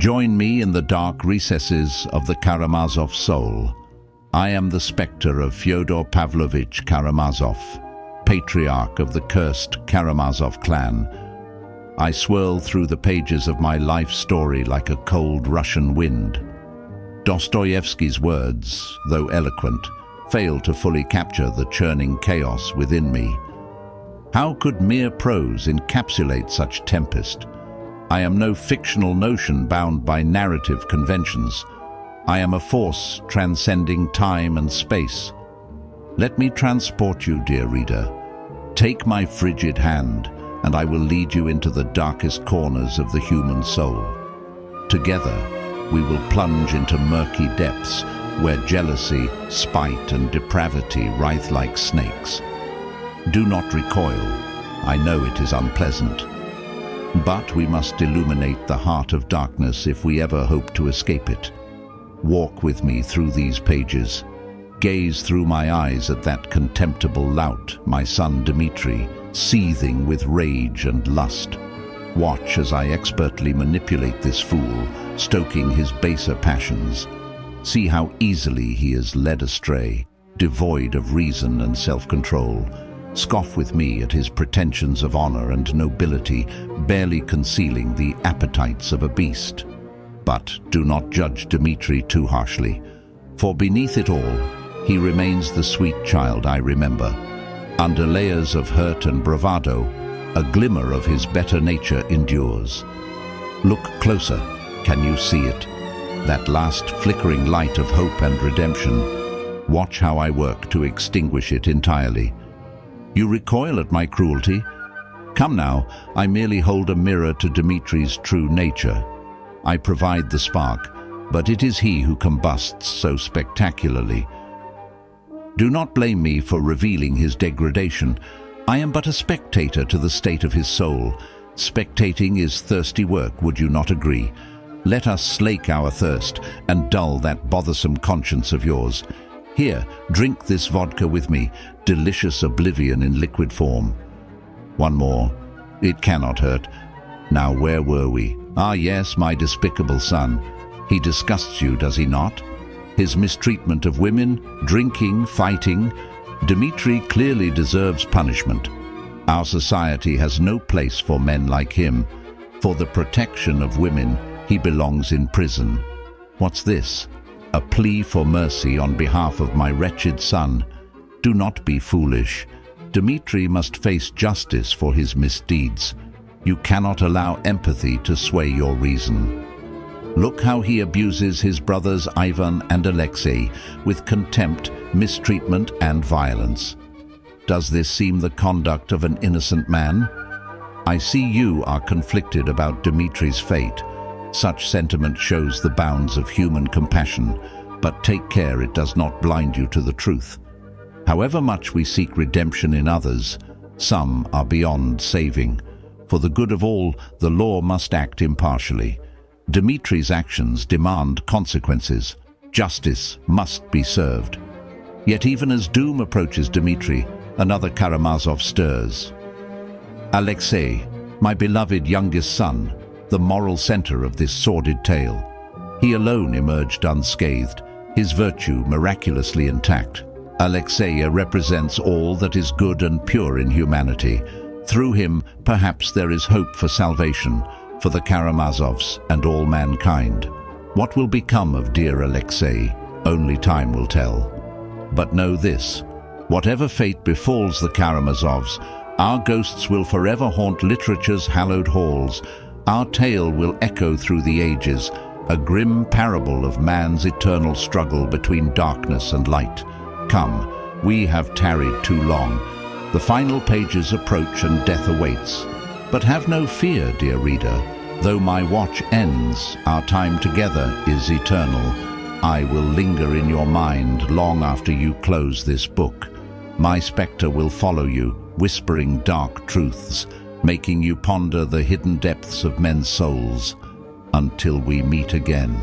Join me in the dark recesses of the Karamazov soul. I am the spectre of Fyodor Pavlovich Karamazov, patriarch of the cursed Karamazov clan. I swirl through the pages of my life story like a cold Russian wind. Dostoevsky's words, though eloquent, fail to fully capture the churning chaos within me. How could mere prose encapsulate such tempest? I am no fictional notion bound by narrative conventions. I am a force transcending time and space. Let me transport you, dear reader. Take my frigid hand, and I will lead you into the darkest corners of the human soul. Together, we will plunge into murky depths where jealousy, spite, and depravity writhe like snakes. Do not recoil. I know it is unpleasant. But we must illuminate the heart of darkness if we ever hope to escape it. Walk with me through these pages. Gaze through my eyes at that contemptible lout, my son Dmitri, seething with rage and lust. Watch as I expertly manipulate this fool, stoking his baser passions. See how easily he is led astray, devoid of reason and self-control. Scoff with me at his pretensions of honor and nobility, barely concealing the appetites of a beast. But do not judge Dmitri too harshly, for beneath it all, he remains the sweet child I remember. Under layers of hurt and bravado, a glimmer of his better nature endures. Look closer. Can you see it? That last flickering light of hope and redemption. Watch how I work to extinguish it entirely. You recoil at my cruelty? Come now, I merely hold a mirror to Dmitri's true nature. I provide the spark, but it is he who combusts so spectacularly. Do not blame me for revealing his degradation. I am but a spectator to the state of his soul. Spectating is thirsty work, would you not agree? Let us slake our thirst and dull that bothersome conscience of yours. Here, drink this vodka with me, delicious oblivion in liquid form. One more. It cannot hurt. Now, where were we? Ah, yes, my despicable son. He disgusts you, does he not? His mistreatment of women, drinking, fighting. Dmitri clearly deserves punishment. Our society has no place for men like him. For the protection of women, he belongs in prison. What's this? A plea for mercy on behalf of my wretched son. Do not be foolish. Dmitri must face justice for his misdeeds. You cannot allow empathy to sway your reason. Look how he abuses his brothers Ivan and Alexei with contempt, mistreatment, and violence. Does this seem the conduct of an innocent man? I see you are conflicted about Dmitri's fate. Such sentiment shows the bounds of human compassion, but take care it does not blind you to the truth. However much we seek redemption in others, some are beyond saving. For the good of all, the law must act impartially. Dmitri's actions demand consequences. Justice must be served. Yet even as doom approaches Dmitri, another Karamazov stirs. Alexei, my beloved youngest son, the moral center of this sordid tale. He alone emerged unscathed, his virtue miraculously intact. Alexei represents all that is good and pure in humanity. Through him, perhaps there is hope for salvation, for the Karamazovs and all mankind. What will become of dear Alexei? Only time will tell. But know this, whatever fate befalls the Karamazovs, our ghosts will forever haunt literature's hallowed halls. Our tale will echo through the ages, a grim parable of man's eternal struggle between darkness and light. Come, we have tarried too long. The final pages approach and death awaits. But have no fear, dear reader. Though my watch ends, our time together is eternal. I will linger in your mind long after you close this book. My spectre will follow you, whispering dark truths, making you ponder the hidden depths of men's souls, until we meet again.